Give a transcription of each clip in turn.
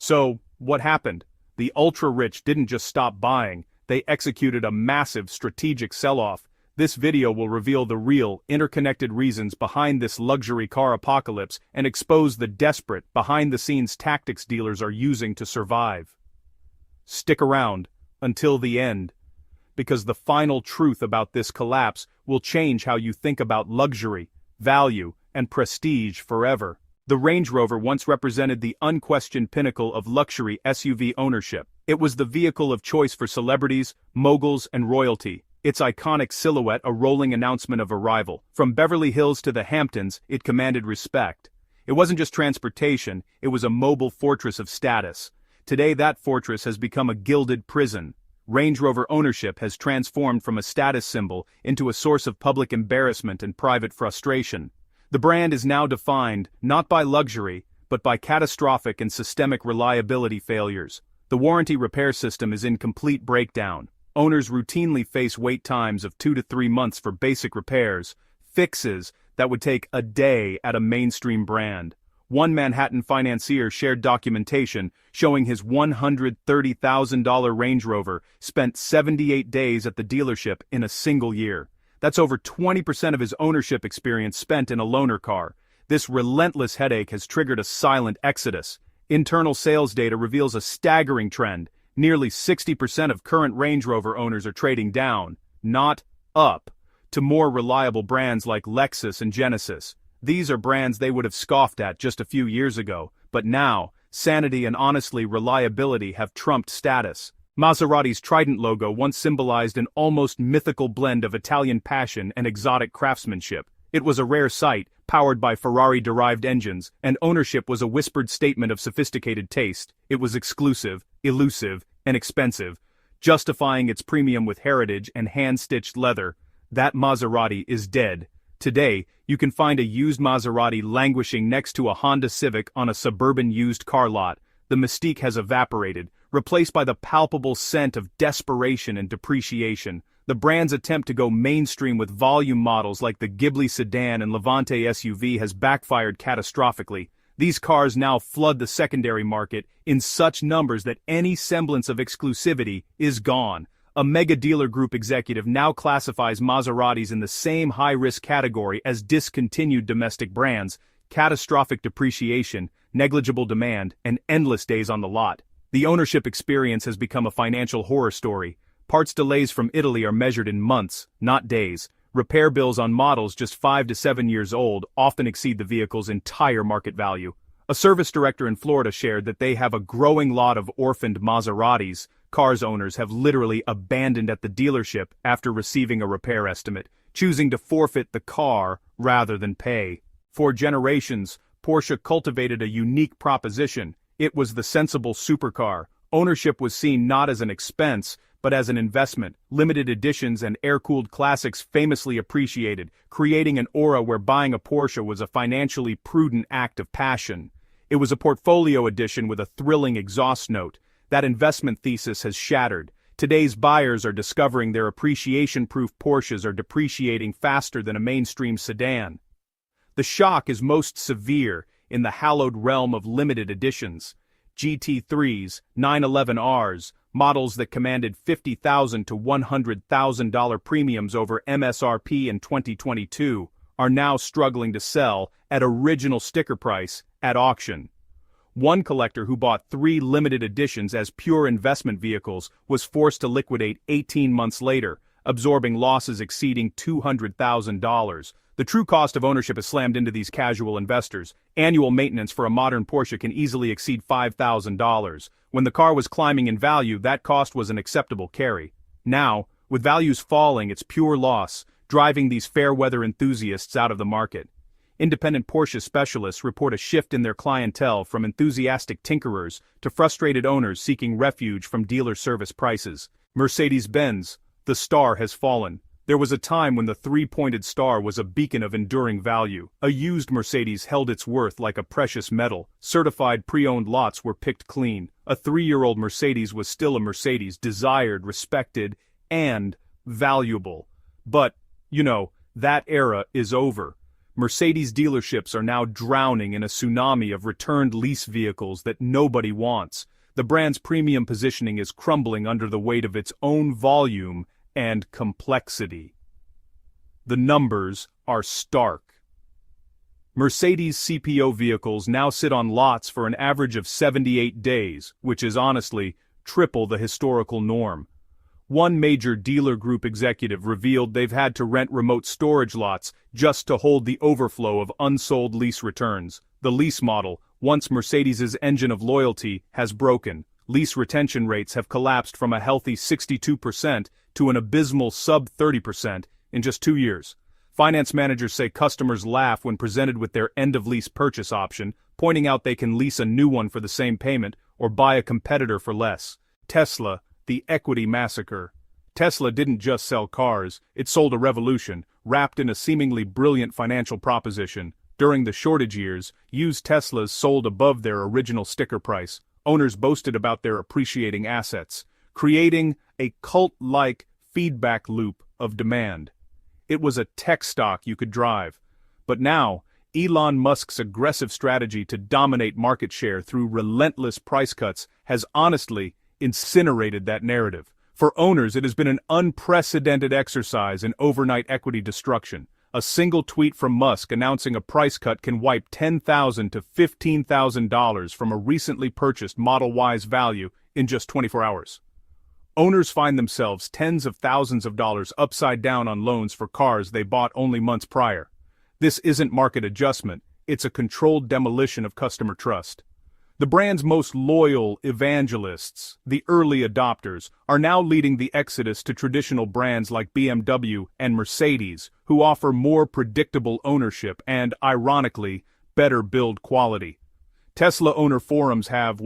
So, what happened? The ultra-rich didn't just stop buying, they executed a massive strategic sell-off. This video will reveal the real, interconnected reasons behind this luxury car apocalypse and expose the desperate, behind-the-scenes tactics dealers are using to survive. Stick around until the end, because the final truth about this collapse will change how you think about luxury, value, and prestige forever. The Range Rover once represented the unquestioned pinnacle of luxury SUV ownership. It was the vehicle of choice for celebrities, moguls, and royalty. Its iconic silhouette a rolling announcement of arrival. From Beverly Hills to the Hamptons, it commanded respect. It wasn't just transportation, it was a mobile fortress of status. Today that fortress has become a gilded prison. Range Rover ownership has transformed from a status symbol into a source of public embarrassment and private frustration. The brand is now defined, not by luxury, but by catastrophic and systemic reliability failures. The warranty repair system is in complete breakdown. Owners routinely face wait times of 2 to 3 months for basic repairs, fixes that would take a day at a mainstream brand. One Manhattan financier shared documentation showing his $130,000 Range Rover spent 78 days at the dealership in a single year. That's over 20% of his ownership experience spent in a loaner car. This relentless headache has triggered a silent exodus. Internal sales data reveals a staggering trend. Nearly 60% of current Range Rover owners are trading down, not up, to more reliable brands like Lexus and Genesis. These are brands they would have scoffed at just a few years ago, but now, sanity and honestly reliability have trumped status. Maserati's Trident logo once symbolized an almost mythical blend of Italian passion and exotic craftsmanship. It was a rare sight, powered by Ferrari-derived engines, and ownership was a whispered statement of sophisticated taste. It was exclusive, elusive, and expensive, justifying its premium with heritage and hand-stitched leather. That Maserati is dead. Today, you can find a used Maserati languishing next to a Honda Civic on a suburban used car lot. The mystique has evaporated, replaced by the palpable scent of desperation and depreciation. The brand's attempt to go mainstream with volume models like the Ghibli sedan and Levante SUV has backfired catastrophically. These cars now flood the secondary market in such numbers that any semblance of exclusivity is gone. A mega dealer group executive now classifies Maseratis in the same high-risk category as discontinued domestic brands, catastrophic depreciation, negligible demand, and endless days on the lot. The ownership experience has become a financial horror story. Parts delays from Italy are measured in months, not days. Repair bills on models just 5 to 7 years old often exceed the vehicle's entire market value. A service director in Florida shared that they have a growing lot of orphaned Maseratis. Cars owners have literally abandoned at the dealership after receiving a repair estimate, choosing to forfeit the car rather than pay. For generations, Porsche cultivated a unique proposition. It was the sensible supercar. Ownership was seen not as an expense, but as an investment. Limited editions and air-cooled classics famously appreciated, creating an aura where buying a Porsche was a financially prudent act of passion. It was a portfolio edition with a thrilling exhaust note. That investment thesis has shattered. Today's buyers are discovering their appreciation-proof Porsches are depreciating faster than a mainstream sedan. The shock is most severe in the hallowed realm of limited editions. GT3s, 911Rs, models that commanded $50,000 to $100,000 premiums over MSRP in 2022, are now struggling to sell at original sticker price at auction. One collector who bought 3 limited editions as pure investment vehicles was forced to liquidate 18 months later, absorbing losses exceeding $200,000. The true cost of ownership is slammed into these casual investors. Annual maintenance for a modern Porsche can easily exceed $5,000. When the car was climbing in value, that cost was an acceptable carry. Now, with values falling, it's pure loss, driving these fair-weather enthusiasts out of the market. Independent Porsche specialists report a shift in their clientele from enthusiastic tinkerers to frustrated owners seeking refuge from dealer service prices. Mercedes-Benz, the star has fallen. There was a time when the 3-pointed star was a beacon of enduring value. A used Mercedes held its worth like a precious metal. Certified pre-owned lots were picked clean. A 3-year-old Mercedes was still a Mercedes, desired, respected, and valuable. But, that era is over. Mercedes dealerships are now drowning in a tsunami of returned lease vehicles that nobody wants. The brand's premium positioning is crumbling under the weight of its own volume and complexity. The numbers are stark. Mercedes CPO vehicles now sit on lots for an average of 78 days, which is honestly triple the historical norm. One major dealer group executive revealed they've had to rent remote storage lots just to hold the overflow of unsold lease returns. The lease model, once Mercedes's engine of loyalty, has broken. Lease retention rates have collapsed from a healthy 62% to an abysmal sub-30% in just 2 years. Finance managers say customers laugh when presented with their end-of-lease purchase option, pointing out they can lease a new one for the same payment or buy a competitor for less. Tesla, the equity massacre. Tesla didn't just sell cars, it sold a revolution, wrapped in a seemingly brilliant financial proposition. During the shortage years, used Teslas sold above their original sticker price. Owners boasted about their appreciating assets, creating a cult-like feedback loop of demand. It was a tech stock you could drive. But now, Elon Musk's aggressive strategy to dominate market share through relentless price cuts has honestly incinerated that narrative. For owners, it has been an unprecedented exercise in overnight equity destruction. A single tweet from Musk announcing a price cut can wipe $10,000 to $15,000 from a recently purchased Model Y's value in just 24 hours. Owners find themselves tens of thousands of dollars upside down on loans for cars they bought only months prior. This isn't market adjustment, it's a controlled demolition of customer trust. The brand's most loyal evangelists, the early adopters, are now leading the exodus to traditional brands like BMW and Mercedes, who offer more predictable ownership and, ironically, better build quality. Tesla owner forums have,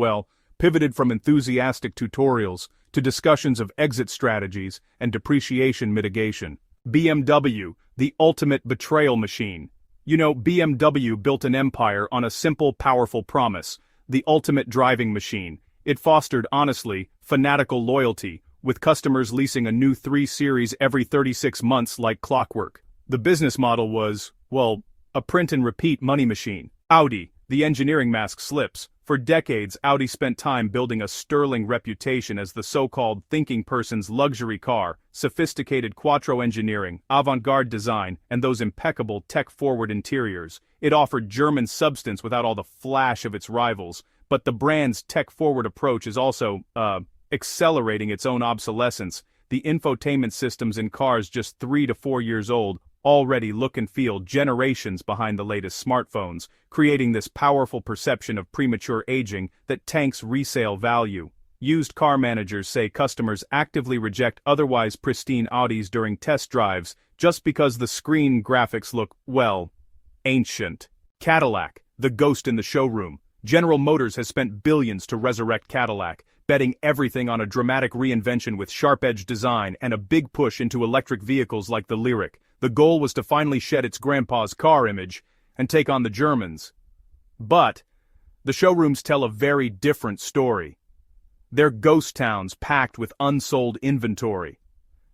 pivoted from enthusiastic tutorials to discussions of exit strategies and depreciation mitigation. BMW, the ultimate betrayal machine. BMW built an empire on a simple, powerful promise, the ultimate driving machine. It fostered, honestly, fanatical loyalty, with customers leasing a new 3 Series every 36 months like clockwork. The business model was, a print-and-repeat money machine. Audi, the engineering mask slips. For decades, Audi spent time building a sterling reputation as the so-called thinking person's luxury car, sophisticated quattro engineering, avant-garde design, and those impeccable tech-forward interiors. It offered German substance without all the flash of its rivals, but the brand's tech-forward approach is also, accelerating its own obsolescence. The infotainment systems in cars just 3 to 4 years old already look and feel generations behind the latest smartphones, creating this powerful perception of premature aging that tanks resale value. Used car managers say customers actively reject otherwise pristine Audis during test drives just because the screen graphics look, ancient. Cadillac, the ghost in the showroom. General Motors has spent billions to resurrect Cadillac, betting everything on a dramatic reinvention with sharp-edged design and a big push into electric vehicles like the Lyriq. The goal was to finally shed its grandpa's car image and take on the Germans. But the showrooms tell a very different story. They're ghost towns packed with unsold inventory.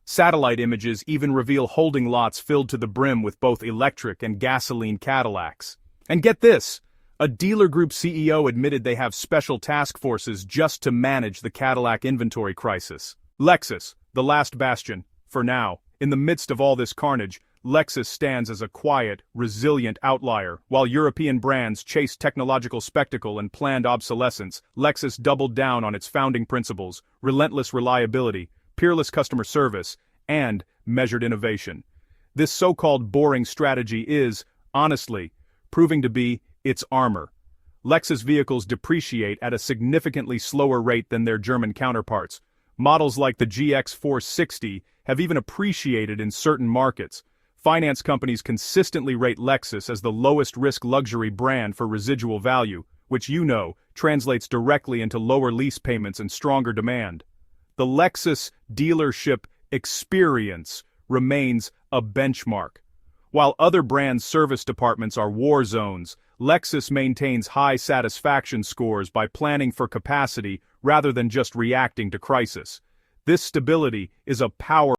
Satellite images even reveal holding lots filled to the brim with both electric and gasoline Cadillacs. And get this! A dealer group CEO admitted they have special task forces just to manage the Cadillac inventory crisis. Lexus, the last bastion, for now. In the midst of all this carnage, Lexus stands as a quiet, resilient outlier. While European brands chase technological spectacle and planned obsolescence, Lexus doubled down on its founding principles: relentless reliability, peerless customer service, and measured innovation. This so-called boring strategy is, honestly, proving to be its armor. Lexus vehicles depreciate at a significantly slower rate than their German counterparts. Models like the GX 460 have even appreciated in certain markets. Finance companies consistently rate Lexus as the lowest-risk luxury brand for residual value, which translates directly into lower lease payments and stronger demand. The Lexus dealership experience remains a benchmark. While other brands' service departments are war zones, Lexus maintains high satisfaction scores by planning for capacity rather than just reacting to crisis. This stability is a powerful